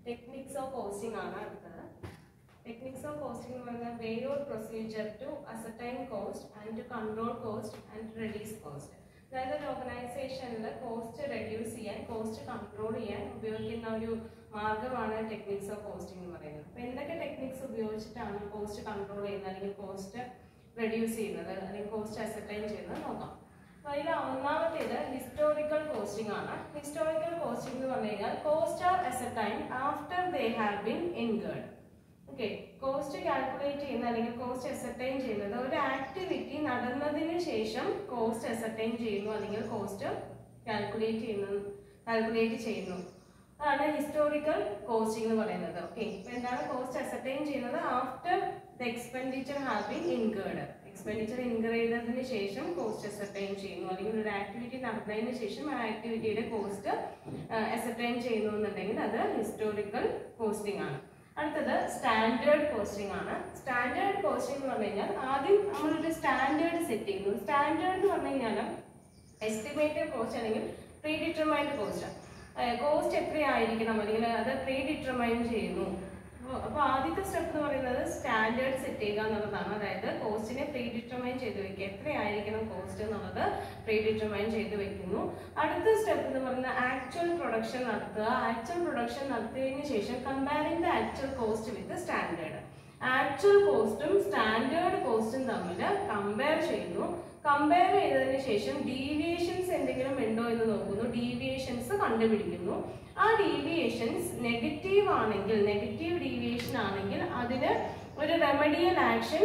techniques of costing ആണ് അടുത്തത്. Techniques of costing എന്ന് പറഞ്ഞാൽ way or procedure to ascertain cost and to control cost and to reduce cost. അതായത് ഒരു ഓർഗനൈസേഷനിൽ കോസ്റ്റ് റെഡ്യൂസ് ചെയ്യാൻ, കോസ്റ്റ് കൺട്രോൾ ചെയ്യാൻ ഉപയോഗിക്കുന്ന ഒരു മാർഗമാണ് ടെക്നിക്സ് ഓഫ് കോസ്റ്റിംഗ് എന്ന് പറയുന്നത്. അപ്പോൾ എന്തൊക്കെ ടെക്നിക്സ് ഉപയോഗിച്ചിട്ടാണ് കോസ്റ്റ് കൺട്രോൾ ചെയ്യുന്നത് അല്ലെങ്കിൽ കോസ്റ്റ് റെഡ്യൂസ് ചെയ്യുന്നത് അല്ലെങ്കിൽ കോസ്റ്റ് അസർട്ടൈൻ ചെയ്യുന്നത് നോക്കാം. അപ്പോൾ അതിൽ ഒന്നാമത്തേത് ഹിസ്റ്റോറിക്കൽ കോസ്റ്റിംഗ് ആണ്. ഹിസ്റ്റോറിക്കൽ കോസ്റ്റിംഗ് എന്ന് പറഞ്ഞു കഴിഞ്ഞാൽ cost are ascertain after they have been incurred. Okay, cost calculate ചെയ്യുന്ന അല്ലെങ്കിൽ കോസ്റ്റ് അസർട്ടൈൻ ചെയ്യുന്നത് ഒരു ആക്ടിവിറ്റി നടന്നതിന് ശേഷം കോസ്റ്റ് അസർട്ടൈൻ ചെയ്യുന്നു അല്ലെങ്കിൽ കോസ്റ്റ് കാൽക്കുലേറ്റ് ചെയ്യുന്നു. അതാണ് ഹിസ്റ്റോറിക്കൽ കോസ്റ്റിംഗ് എന്ന് പറയുന്നത്. ഓക്കെ, അപ്പോൾ എന്താണ് കോസ്റ്റ് അസർട്ടൈൻ ചെയ്യുന്നത്? After the expenditure have been incurred. Expenditure incur ചെയ്തതിന് ശേഷം കോസ്റ്റ് അസർട്ടൈൻ ചെയ്യുന്നു അല്ലെങ്കിൽ ഒരു ആക്ടിവിറ്റി നടന്നതിന് ശേഷം ആ ആക്ടിവിറ്റിയുടെ കോസ്റ്റ് അസർട്ടൈൻ ചെയ്യുന്നു എന്നുണ്ടെങ്കിൽ അത് ഹിസ്റ്റോറിക്കൽ കോസ്റ്റിംഗ് ആണ്. അടുത്തത് സ്റ്റാൻഡേർഡ് കോസ്റ്റിംഗ് ആണ്. സ്റ്റാൻഡേർഡ് കോസ്റ്റിംഗ് എന്ന് പറഞ്ഞു കഴിഞ്ഞാൽ ആദ്യം നമ്മളൊരു സ്റ്റാൻഡേർഡ് സെറ്റ് ചെയ്യുന്നു. സ്റ്റാൻഡേർഡ് എന്ന് പറഞ്ഞു കഴിഞ്ഞാൽ എസ്റ്റിമേറ്റഡ് കോസ്റ്റ് അല്ലെങ്കിൽ പ്രീ ഡിറ്റർമൈൻഡ് കോസ്റ്റ്. കോസ്റ്റ് എത്രയായിരിക്കണം അല്ലെങ്കിൽ അത് പ്രീ ഡിറ്റർമൈൻ ചെയ്യുന്നു. അപ്പോൾ ആദ്യത്തെ സ്റ്റെപ്പ് എന്ന് പറയുന്നത് സ്റ്റാൻഡേർഡ് സെറ്റ് ചെയ്യുക എന്നുള്ളതാണ്. അതായത് കോസ്റ്റിനെ പ്രീ ഡിറ്റർമൈൻ ചെയ്ത് വെക്കുക, എത്രയായിരിക്കണം കോസ്റ്റ് എന്നുള്ളത് പ്രീ ഡിറ്റർമൈൻ ചെയ്ത് വെക്കുന്നു. അടുത്ത സ്റ്റെപ്പ് എന്ന് പറയുന്നത് ആക്ച്വൽ പ്രൊഡക്ഷൻ നടത്തുക. ആക്ച്വൽ പ്രൊഡക്ഷൻ നടത്തിയതിനു ശേഷം comparing the actual cost with standard. Actual കോസ്റ്റും സ്റ്റാൻഡേർഡ് കോസ്റ്റും തമ്മിൽ കമ്പയർ ചെയ്യുന്നു. കമ്പയർ ചെയ്തതിന് ശേഷം ഡീവിയേഷൻസ് എന്തെങ്കിലും ഉണ്ടോ എന്ന് നോക്കുന്നു. ഡീവിയേഷൻസ് കണ്ടുപിടിക്കുന്നു. ആ ഡീവിയേഷൻസ് നെഗറ്റീവ് ആണെങ്കിൽ, നെഗറ്റീവ് ഡീവിയേഷൻ ആണെങ്കിൽ അതിന് ഒരു റെമഡിയൽ ആക്ഷൻ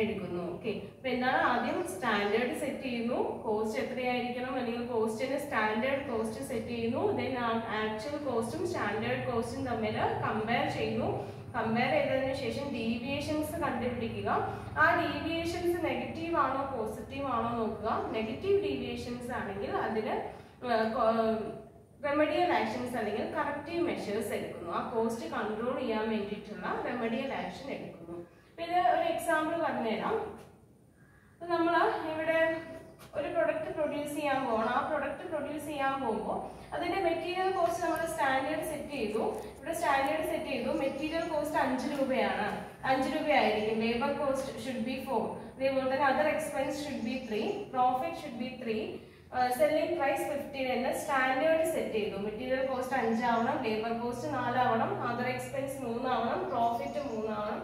എടുക്കുന്നു. ഓക്കെ, അപ്പൊ എന്താണ്? ആദ്യം സ്റ്റാൻഡേർഡ് സെറ്റ് ചെയ്യുന്നു, കോസ്റ്റ് എത്രയായിരിക്കണം അല്ലെങ്കിൽ കോസ്റ്റിന് സ്റ്റാൻഡേർഡ് കോസ്റ്റ് സെറ്റ് ചെയ്യുന്നു. ദെൻ ആക്ച്വൽ കോസ്റ്റും സ്റ്റാൻഡേർഡ് കോസ്റ്റും തമ്മിൽ കമ്പയർ ചെയ്യുന്നു. കമ്പയർ ചെയ്തതിനു ശേഷം ഡീവിയേഷൻസ് കണ്ടുപിടിക്കുക. ആ ഡീവിയേഷൻസ് നെഗറ്റീവ് ആണോ പോസിറ്റീവ് ആണോ നോക്കുക. നെഗറ്റീവ് ഡീവിയേഷൻസ് ആണെങ്കിൽ അതിന് റെമഡിയൽ ആക്ഷൻസ് അല്ലെങ്കിൽ കറക്റ്റീവ് മെഷേഴ്സ് എടുക്കുന്നു. ആ കോസ്റ്റ് കൺട്രോൾ ചെയ്യാൻ വേണ്ടിയിട്ടുള്ള റെമഡിയൽ ആക്ഷൻ എടുക്കുന്നു. പിന്നെ ഒരു എക്സാമ്പിൾ പറഞ്ഞുതരാം. അപ്പൊ നമ്മൾ ഇവിടെ ഒരു പ്രൊഡക്റ്റ് പ്രൊഡ്യൂസ് ചെയ്യാൻ പോകണം. ആ പ്രൊഡക്റ്റ് പ്രൊഡ്യൂസ് ചെയ്യാൻ പോകുമ്പോൾ അതിന്റെ മെറ്റീരിയൽ കോസ്റ്റ് നമ്മൾ സ്റ്റാൻഡേർഡ് സെറ്റ് ചെയ്തു. ഇവിടെ സ്റ്റാൻഡേർഡ് സെറ്റ് ചെയ്തു. മെറ്റീരിയൽ കോസ്റ്റ് 5 രൂപയാണ്. 5 രൂപയായിരിക്കും. Labour cost should be 4. അതേപോലെ തന്നെ other expense should be 3. Profit should be 3. Selling price 15 എന്ന് സ്റ്റാൻഡേർഡ് സെറ്റ് ചെയ്തു. മെറ്റീരിയൽ കോസ്റ്റ് 5 ആവണം, ലേബർ കോസ്റ്റ് 4 ആവണം, അതർ എക്സ്പെൻസ് 3 ആവണം, പ്രോഫിറ്റ് 3 ആവണം.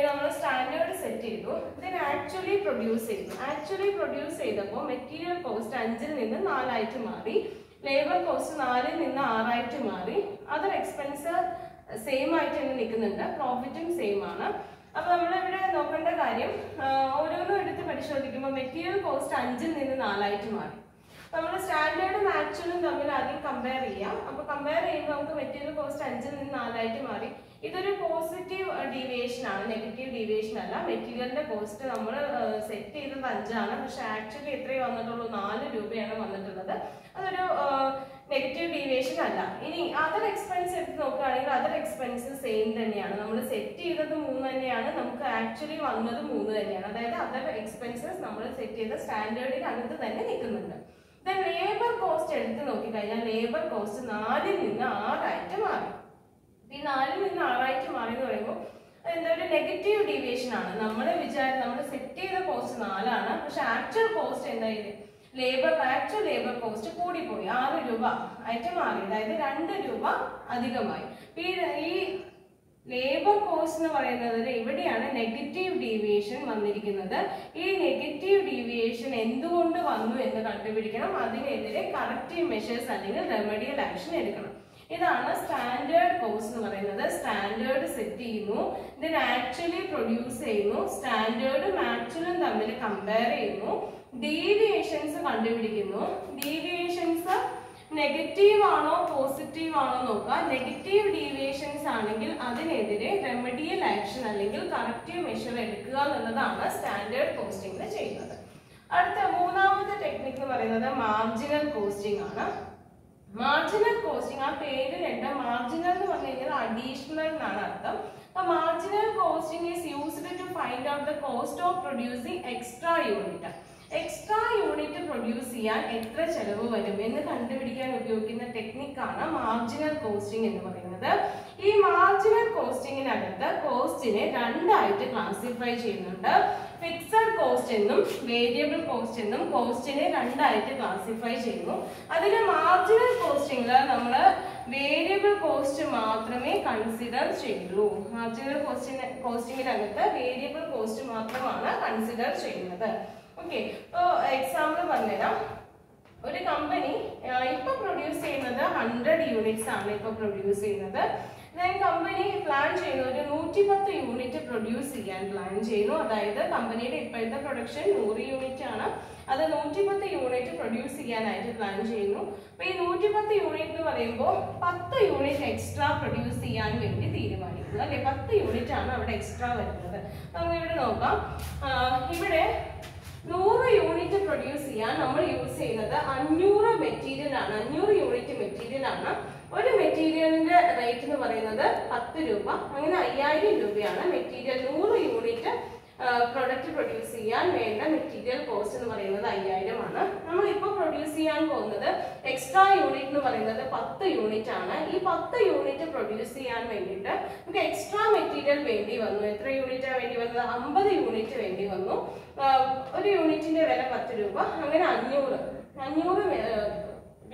നമ്മൾ സ്റ്റാൻഡേർഡ് സെറ്റ് ചെയ്തു. ഇതിന് ആക്ച്വലി പ്രൊഡ്യൂസ് ചെയ്തു. ആക്ച്വലി പ്രൊഡ്യൂസ് ചെയ്തപ്പോൾ മെറ്റീരിയൽ കോസ്റ്റ് 5-ൽ നിന്ന് 4 ആയിട്ട് മാറി. ലേബർ കോസ്റ്റ് 4-ൽ നിന്ന് 6 ആയിട്ട് മാറി. അതർ എക്സ്പെൻസ് സെയിം ആയിട്ട് തന്നെ നിൽക്കുന്നുണ്ട്. പ്രോഫിറ്റും സെയിം ആണ്. അപ്പൊ നമ്മളിവിടെ നോക്കേണ്ട കാര്യം, ഓരോന്നും എടുത്ത് പരിശോധിക്കുമ്പോൾ മെറ്റീരിയൽ കോസ്റ്റ് 5-ൽ നിന്ന് 4 ആയിട്ട് മാറി. നമ്മൾ സ്റ്റാൻഡേർഡും ആക്ച്വലും തമ്മിൽ ആദ്യം കമ്പയർ ചെയ്യാം. അപ്പൊ കമ്പയർ ചെയ്യുമ്പോൾ നമുക്ക് മെറ്റീരിയൽ കോസ്റ്റ് 5-ൽ നിന്ന് 4 ആയിട്ട് മാറി. ഇതൊരു പോസിറ്റീവ് ഡീവിയേഷൻ ആണ്, നെഗറ്റീവ് ഡീവിയേഷൻ അല്ല. മെറ്റീരിയലിന്റെ കോസ്റ്റ് നമ്മൾ സെറ്റ് ചെയ്തത് 5 ആണ്, പക്ഷെ ആക്ച്വലി എത്രയേ വന്നിട്ടുള്ളൂ? 4 രൂപയാണ് വന്നിട്ടുള്ളത്. അതൊരു നെഗറ്റീവ് ഡീവിയേഷൻ അല്ല. ഇനി അതർ എക്സ്പെൻസ് എടുത്ത് നോക്കുകയാണെങ്കിൽ അതർ എക്സ്പെൻസ് സെയിം തന്നെയാണ്. നമ്മൾ സെറ്റ് ചെയ്തത് 3 തന്നെയാണ്, നമുക്ക് ആക്ച്വലി വന്നത് 3 തന്നെയാണ്. അതായത് അതർ എക്സ്പെൻസസ് നമ്മൾ സെറ്റ് ചെയ്ത സ്റ്റാൻഡേർഡിന് അടുത്ത് തന്നെ നിൽക്കുന്നുണ്ട്. ലേബർ കോസ്റ്റ് എടുത്ത് നോക്കിക്കഴിഞ്ഞാൽ ലേബർ കോസ്റ്റ് 4-ൽ നിന്ന് 6 ആയിട്ട് മാറി. ഈ 4-ൽ നിന്ന് 6 ആയിട്ട് മാറി എന്ന് പറയുമ്പോൾ എന്താ ഒരു നെഗറ്റീവ് ഡീവിയേഷൻ ആണ്. നമ്മൾ സെറ്റ് ചെയ്ത കോസ്റ്റ് 4 ആണ്, പക്ഷെ ആക്ച്വൽ കോസ്റ്റ് എന്തായത്? ആക്ച്വൽ ലേബർ കോസ്റ്റ് കൂടിപ്പോയി, 6 രൂപ ആയിട്ട് മാറി. അതായത് 2 രൂപ അധികമായി. ഈ ലേബർ കോസ്റ്റ് എന്ന് പറയുന്നത് ഇവിടെയാണ് നെഗറ്റീവ് ഡീവിയേഷൻ വന്നിരിക്കുന്നത്. ഈ നെഗറ്റീവ് ഡീവിയേഷൻ എന്തുകൊണ്ട് വന്നു എന്ന് കണ്ടുപിടിക്കണം. അതിനെതിരെ കറക്റ്റീവ് മെഷേഴ്സ് അല്ലെങ്കിൽ റെമഡിയൽ ആക്ഷൻ എടുക്കണം. ഇതാണ് സ്റ്റാൻഡേർഡ് കോസ്റ്റ് എന്ന് പറയുന്നത്. സ്റ്റാൻഡേർഡ് സെറ്റ് ചെയ്യുന്നു, ഇതിന് ആക്ച്വലി പ്രൊഡ്യൂസ് ചെയ്യുന്നു, സ്റ്റാൻഡേർഡും ആക്ച്വലും തമ്മിൽ കമ്പയർ ചെയ്യുന്നു, ഡീവിയേഷൻസ് കണ്ടുപിടിക്കുന്നു. ഡീവിയേഷൻസ് നെഗറ്റീവ് ആണോ പോസിറ്റീവ് ആണോ നോക്കുക. നെഗറ്റീവ് ഡീവിയേഷൻസ് ആണെങ്കിൽ അതിനെതിരെ റെമഡിയൽ ആക്ഷൻ അല്ലെങ്കിൽ കറക്റ്റീവ് മെഷർ എടുക്കുക എന്നുള്ളതാണ് സ്റ്റാൻഡേർഡ് കോസ്റ്റിംഗ് ചെയ്യുന്നത്. അടുത്ത മൂന്നാമത്തെ ടെക്നിക് എന്ന് പറയുന്നത് മാർജിനൽ കോസ്റ്റിംഗ് ആണ്. മാർജിനൽ കോസ്റ്റിംഗ് ആ പേരിലുണ്ട്. മാർജിനൽ എന്ന് പറഞ്ഞു കഴിഞ്ഞാൽ അഡീഷണൽ എന്നാണ് അർത്ഥം. Marginal costing is used to find out the cost of producing extra unit. Extra unit produce ചെയ്യാൻ എത്ര ചെലവ് വരും എന്ന് കണ്ടുപിടിക്കാൻ ഉപയോഗിക്കുന്ന ടെക്നിക്കാണ് മാർജിനൽ കോസ്റ്റിംഗ് എന്ന് പറയുന്നത്. ഈ മാർജിനൽ കോസ്റ്റിംഗിനകത്ത് കോസ്റ്റിനെ രണ്ടായിട്ട് ക്ലാസിഫൈ ചെയ്യുന്നുണ്ട്. ഫിക്സഡ് കോസ്റ്റ് എന്നും വേരിയബിൾ കോസ്റ്റ് എന്നും കോസ്റ്റിനെ രണ്ടായിട്ട് ക്ലാസിഫൈ ചെയ്യുന്നു. അതിൽ മാർജിനൽ കോസ്റ്റിംഗിൽ നമ്മൾ വേരിയബിൾ കോസ്റ്റ് മാത്രമേ കൺസിഡർ ചെയ്യൂ. മാർജിനൽ കോസ്റ്റിംഗിനകത്ത് വേരിയബിൾ കോസ്റ്റ് മാത്രമാണ് കൺസിഡർ ചെയ്യുന്നത്. ഓക്കെ, ഇപ്പോൾ എക്സാമ്പിൾ പറഞ്ഞുതരാം. ഒരു കമ്പനി ഇപ്പൊ പ്രൊഡ്യൂസ് ചെയ്യുന്നത് 100 യൂണിറ്റ്സ് ആണ് ഇപ്പൊ പ്രൊഡ്യൂസ് ചെയ്യുന്നത്. കമ്പനി പ്ലാൻ ചെയ്യുന്നു ഒരു 110 യൂണിറ്റ് പ്രൊഡ്യൂസ് ചെയ്യാൻ പ്ലാൻ ചെയ്യുന്നു. അതായത് കമ്പനിയുടെ ഇപ്പോഴത്തെ പ്രൊഡക്ഷൻ 100 യൂണിറ്റ് ആണ്. അത് 110 യൂണിറ്റ് പ്രൊഡ്യൂസ് ചെയ്യാനായിട്ട് പ്ലാൻ ചെയ്യുന്നു. അപ്പൊ ഈ 110 യൂണിറ്റ് എന്ന് പറയുമ്പോൾ 10 യൂണിറ്റ് എക്സ്ട്രാ പ്രൊഡ്യൂസ് ചെയ്യാൻ വേണ്ടി തീരുമാനിക്കുന്നു. അല്ലെ, 10 യൂണിറ്റ് ആണ് അവിടെ എക്സ്ട്രാ വരുന്നത്. നമുക്ക് ഇവിടെ നോക്കാം. ഇവിടെ 100 യൂണിറ്റ് പ്രൊഡ്യൂസ് ചെയ്യാൻ നമ്മൾ യൂസ് ചെയ്യുന്നത് 500 മെറ്റീരിയൽ ആണ്. 500 യൂണിറ്റ് മെറ്റീരിയൽ ആണ്. ഒരു മെറ്റീരിയലിന്റെ റേറ്റ് എന്ന് പറയുന്നത് 10 രൂപ. അങ്ങനെ 5000 രൂപയാണ് മെറ്റീരിയൽ 100 യൂണിറ്റ് പ്രൊഡക്റ്റ് പ്രൊഡ്യൂസ് ചെയ്യാൻ വേണ്ട മെറ്റീരിയൽ കോസ്റ്റ് എന്ന് പറയുന്നത് 5000 ആണ്. നമ്മൾ ഇപ്പോൾ പ്രൊഡ്യൂസ് ചെയ്യാൻ പോകുന്നത് എക്സ്ട്രാ യൂണിറ്റ് എന്ന് പറയുന്നത് 10 യൂണിറ്റ് ആണ്. ഈ 10 യൂണിറ്റ് പ്രൊഡ്യൂസ് ചെയ്യാൻ വേണ്ടിയിട്ട് നമുക്ക് എക്സ്ട്രാ മെറ്റീരിയൽ വേണ്ടി വന്നു. എത്ര യൂണിറ്റാണ് വേണ്ടി വന്നത്? 50 യൂണിറ്റ് വേണ്ടി വന്നു. ഒരു യൂണിറ്റിന്റെ വില 10 രൂപ. അങ്ങനെ 500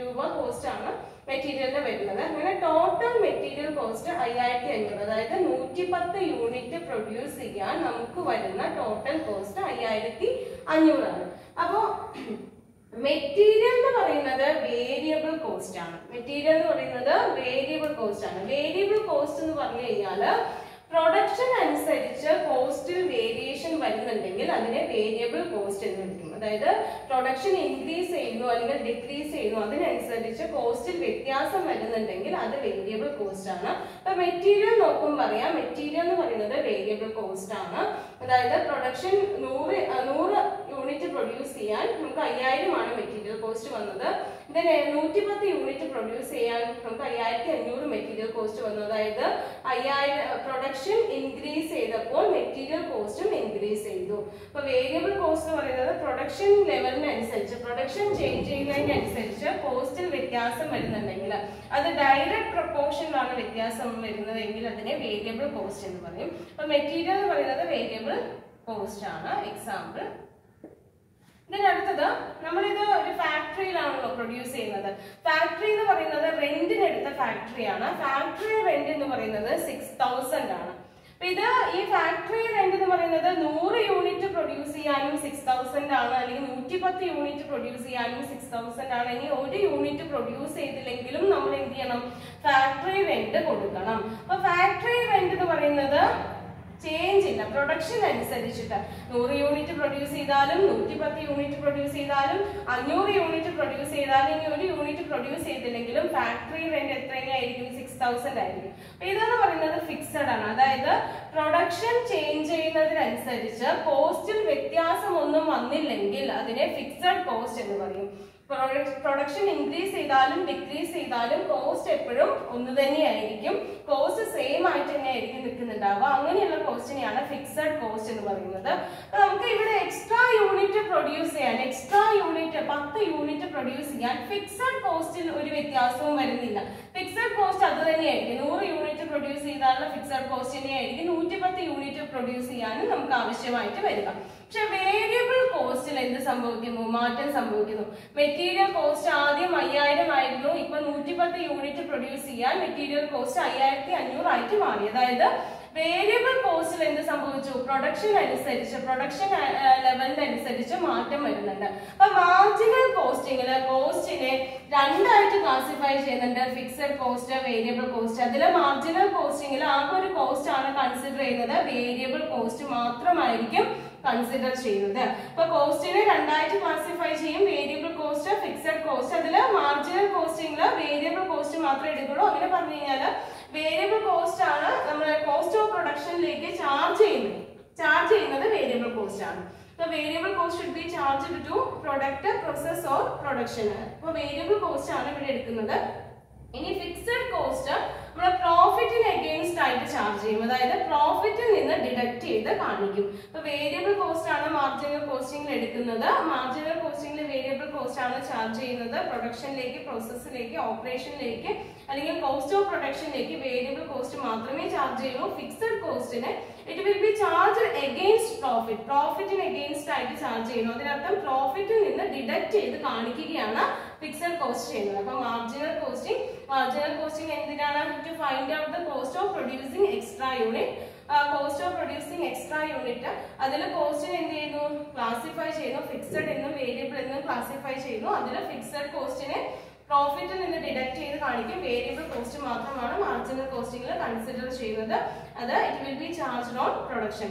രൂപ കോസ്റ്റ് ആണ് മെറ്റീരിയലിന് വരുന്നത്. അങ്ങനെ ടോട്ടൽ മെറ്റീരിയൽ കോസ്റ്റ് 5500. അതായത് 110 യൂണിറ്റ് പ്രൊഡ്യൂസ് ചെയ്യാൻ നമുക്ക് വരുന്ന ടോട്ടൽ കോസ്റ്റ് 5500 ആണ്. അപ്പോൾ മെറ്റീരിയൽ എന്ന് പറയുന്നത് വേരിയബിൾ കോസ്റ്റ് ആണ്. മെറ്റീരിയൽ എന്ന് പറയുന്നത് വേരിയബിൾ കോസ്റ്റ് ആണ്. വേരിയബിൾ കോസ്റ്റ് എന്ന് പറഞ്ഞു കഴിഞ്ഞാൽ പ്രൊഡക്ഷൻ അനുസരിച്ച് കോസ്റ്റിൽ വേരിയേഷൻ വരുന്നുണ്ടെങ്കിൽ അതിനെ വേരിയബിൾ കോസ്റ്റ് എന്ന് വിളിക്കും. അതായത് പ്രൊഡക്ഷൻ ഇൻക്രീസ് ചെയ്യുന്നു അല്ലെങ്കിൽ ഡിക്രീസ് ചെയ്യുന്നു, അതിനനുസരിച്ച് കോസ്റ്റിൽ വ്യത്യാസം വരുന്നുണ്ടെങ്കിൽ അത് വേരിയബിൾ കോസ്റ്റ് ആണ്. അപ്പൊ മെറ്റീരിയൽ നോക്കുമ്പോൾ പറയാം, മെറ്റീരിയൽ എന്ന് പറയുന്നത് വേരിയബിൾ കോസ്റ്റ് ആണ്. അതായത് പ്രൊഡക്ഷൻ 100 യൂണിറ്റ് പ്രൊഡ്യൂസ് ചെയ്യാൻ നമുക്ക് 5000 ആണ് മെറ്റീരിയൽ കോസ്റ്റ് വന്നത്. ഇതിന് 110 യൂണിറ്റ് പ്രൊഡ്യൂസ് ചെയ്യാൻ നമുക്ക് 5500 മെറ്റീരിയൽ കോസ്റ്റ് വന്നു. അതായത് 5000 പ്രൊഡക്ഷൻ ഇൻക്രീസ് ചെയ്തപ്പോൾ മെറ്റീരിയൽ കോസ്റ്റും ഇൻക്രീസ് ചെയ്തു. അപ്പൊ വേരിയബിൾ കോസ്റ്റ് എന്ന് പറയുന്നത് പ്രൊഡക്ഷൻ ലെവലിനനുസരിച്ച്, പ്രൊഡക്ഷൻ ചേഞ്ച് ചെയ്യുന്നതിനനുസരിച്ച് കോസ്റ്റിൽ വ്യത്യാസം വരുന്നുണ്ടെങ്കിൽ, അത് ഡയറക്റ്റ് പ്രൊപ്പോർഷനിലാണ് വ്യത്യാസം വരുന്നതെങ്കിൽ അതിനെ വേരിയബിൾ കോസ്റ്റ് എന്ന് പറയും. അപ്പൊ മെറ്റീരിയൽ എന്ന് പറയുന്നത് വേരിയബിൾ കോസ്റ്റ് ആണ്. എക്സാമ്പിൾ. ഇതിനടുത്തത്, നമ്മളിത് ഒരു ഫാക്ടറിയിലാണല്ലോ പ്രൊഡ്യൂസ് ചെയ്യുന്നത്. ഫാക്ടറി എന്ന് പറയുന്നത് റെന്റിന് എടുത്ത ഫാക്ടറിയാണ്. ഫാക്ടറി റെന്റ് എന്ന് പറയുന്നത് 6000 ആണ്. അപ്പൊ ഇത് ഈ ഫാക്ടറി റെന്റ് എന്ന് പറയുന്നത് 100 യൂണിറ്റ് പ്രൊഡ്യൂസ് ചെയ്യാനും 6000 ആണ്, അല്ലെങ്കിൽ 110 യൂണിറ്റ് പ്രൊഡ്യൂസ് ചെയ്യാനും 6000 ആണ്. ഇനി 1 യൂണിറ്റ് പ്രൊഡ്യൂസ് ചെയ്തില്ലെങ്കിലും നമ്മൾ എന്ത് ചെയ്യണം? ഫാക്ടറി റെന്റ് കൊടുക്കണം. അപ്പൊ ഫാക്ടറി റെന്റ് എന്ന് പറയുന്നത് ചേഞ്ച് ഇല്ല, പ്രൊഡക്ഷൻ അനുസരിച്ചിട്ട് 100 യൂണിറ്റ് പ്രൊഡ്യൂസ് ചെയ്താലും 110 യൂണിറ്റ് പ്രൊഡ്യൂസ് ചെയ്താലും 500 യൂണിറ്റ് പ്രൊഡ്യൂസ് ചെയ്താലും ഇനി 1 യൂണിറ്റ് പ്രൊഡ്യൂസ് ചെയ്തില്ലെങ്കിലും ഫാക്ടറി റെന്റ് എത്രയായിരിക്കും? 6000 ആയിരിക്കും. അപ്പൊ ഇതെന്ന് പറയുന്നത് ഫിക്സഡ് ആണ്. അതായത് പ്രൊഡക്ഷൻ ചേഞ്ച് ചെയ്യുന്നതിനനുസരിച്ച് കോസ്റ്റിൽ വ്യത്യാസം ഒന്നും വന്നില്ലെങ്കിൽ അതിനെ ഫിക്സഡ് കോസ്റ്റ് എന്ന് പറയും. പ്രൊഡക്ഷൻ ഇൻക്രീസ് ചെയ്താലും ഡിക്രീസ് ചെയ്താലും കോസ്റ്റ് എപ്പോഴും ഒന്ന് തന്നെയായിരിക്കും. കോസ്റ്റ് സെയിം ആയിട്ട് തന്നെ ആയിരിക്കും നിൽക്കുന്നുണ്ടാവുക. അങ്ങനെയുള്ള കോസ്റ്റിനെയാണ് ഫിക്സഡ് കോസ്റ്റ് എന്ന് പറയുന്നത്. നമുക്ക് ഇവിടെ എക്സ്ട്രാ യൂണിറ്റ് പ്രൊഡ്യൂസ് ചെയ്യാൻ, എക്സ്ട്രാ യൂണിറ്റ് 10 യൂണിറ്റ് പ്രൊഡ്യൂസ് ചെയ്യാൻ ഫിക്സഡ് കോസ്റ്റിൽ ഒരു വ്യത്യാസവും വരുന്നില്ല. ഫിക്സഡ് കോസ്റ്റ് അത് തന്നെയായിരിക്കും. 100 യൂണിറ്റ് പ്രൊഡ്യൂസ് ചെയ്താലുള്ള ഫിക്സഡ് കോസ്റ്റ് തന്നെയായിരിക്കും 110 യൂണിറ്റ് പ്രൊഡ്യൂസ് ചെയ്യാനും നമുക്ക് ആവശ്യമായിട്ട് വരിക. പക്ഷെ വേരിയബിൾ കോസ്റ്റിൽ എന്ത് സംഭവിക്കുന്നു? മാറ്റം സംഭവിക്കുന്നു. മെറ്റീരിയൽ കോസ്റ്റ് ആദ്യം 5000 ആയിരുന്നു. ഇപ്പൊ 110 യൂണിറ്റ് പ്രൊഡ്യൂസ് ചെയ്യാൻ മെറ്റീരിയൽ കോസ്റ്റ് 5500 ആയിട്ട് മാറി. അതായത് വേരിയബിൾ കോസ്റ്റിൽ എന്ത് സംഭവിച്ചു? പ്രൊഡക്ഷൻ അനുസരിച്ച്, പ്രൊഡക്ഷൻ ലെവലിനനുസരിച്ച് മാറ്റം വരുന്നുണ്ട്. അപ്പൊ മാർജിനൽ കോസ്റ്റിംഗില് കോസ്റ്റിനെ രണ്ടായിട്ട് ക്ലാസിഫൈ ചെയ്യുന്നുണ്ട്. Fixed cost, variable cost. അതിൽ മാർജിനൽ കോസ്റ്റിംഗിൽ ആകെ ഒരു കോസ്റ്റ് ആണ് കൺസിഡർ ചെയ്യുന്നത്. വേരിയബിൾ കോസ്റ്റ് മാത്രമായിരിക്കും കൺസിഡർ ചെയ്യുന്നത്. അപ്പൊ കോസ്റ്റിനെ രണ്ടായിട്ട് ക്ലാസിഫൈ ചെയ്യും. Variable cost, fixed cost. അതില് മാർജിനൽ കോസ്റ്റിംഗില് വേരിയബിൾ കോസ്റ്റ് മാത്രമേ എടുക്കുള്ളൂ. അങ്ങനെ പറഞ്ഞു കഴിഞ്ഞാൽ വേരിയബിൾ കോസ്റ്റ് ആണ് നമ്മൾ കോസ്റ്റ് ഓഫ് പ്രൊഡക്ഷനിലേക്ക് ചാർജ് ചെയ്യുന്നത് വേരിയബിൾ കോസ്റ്റ് ആണ്. So variable cost should be charged to product, process or production. അപ്പോൾ വേരിയബിൾ കോസ്റ്റ് ആണ് ഇവിടെ എടുക്കുന്നത്. ഇനി ഫിക്സഡ് കോസ്റ്റ് നമ്മൾ പ്രോഫിറ്റിന് അഗെയിൻസ്റ്റ് ആയിട്ട് ചാർജ് ചെയ്യും. അതായത് പ്രോഫിറ്റിൽ നിന്ന് ഡിഡക്ട് ചെയ്ത് കാണിക്കും. അപ്പോൾ വേരിയബിൾ കോസ്റ്റ് ആണ് മാർജിനൽ കോസ്റ്റിംഗിൽ എടുക്കുന്നത്. മാർജിനൽ കോസ്റ്റിംഗിൽ വേരിയബിൾ കോസ്റ്റ് ആണ് ചാർജ് ചെയ്യുന്നത് പ്രൊഡക്ഷനിലേക്ക്, പ്രോസസ്സിലേക്ക്, ഓപ്പറേഷനിലേക്ക് അല്ലെങ്കിൽ കോസ്റ്റ് ഓഫ് പ്രൊഡക്ഷനിലേക്ക് വേരിയബിൾ കോസ്റ്റ് മാത്രമേ ചാർജ് ചെയ്യുള്ളൂ. ഫിക്സഡ് കോസ്റ്റിന് it will be charge against profit, പ്രോഫിറ്റിന് അഗെയിൻസ്റ്റ് ആയിട്ട് ചാർജ് ചെയ്യുന്നു. അതിനർത്ഥം പ്രോഫിറ്റിൽ നിന്ന് ഡിഡക്ട് ചെയ്ത് കാണിക്കുകയാണ് ഫിക്സഡ് കോസ്റ്റ് ചെയ്യുന്നത്. അപ്പൊ മാർജിനൽ കോസ്റ്റിംഗ് എന്തിനാണ്? To find out the cost of producing extra unit. Cost of producing extra unit അതിൽ കോസ്റ്റിനെ എന്ത് ചെയ്യുന്നു? ക്ലാസിഫൈ ചെയ്യുന്നു. ഫിക്സഡ് എന്നും വേരിയബിൾ എന്നും ക്ലാസിഫൈ ചെയ്യുന്നു. അതിൽ ഫിക്സഡ് കോസ്റ്റിനെ പ്രോഫിറ്റിൽ നിന്ന് ഡിഡക്ട് ചെയ്ത് കാണിക്കും. വേരിയബിൾ കോസ്റ്റ് മാത്രമാണ് മാർജിനൽ കോസ്റ്റിംഗിൽ കൺസിഡർ ചെയ്യുന്നത്. അത് it will be charged on production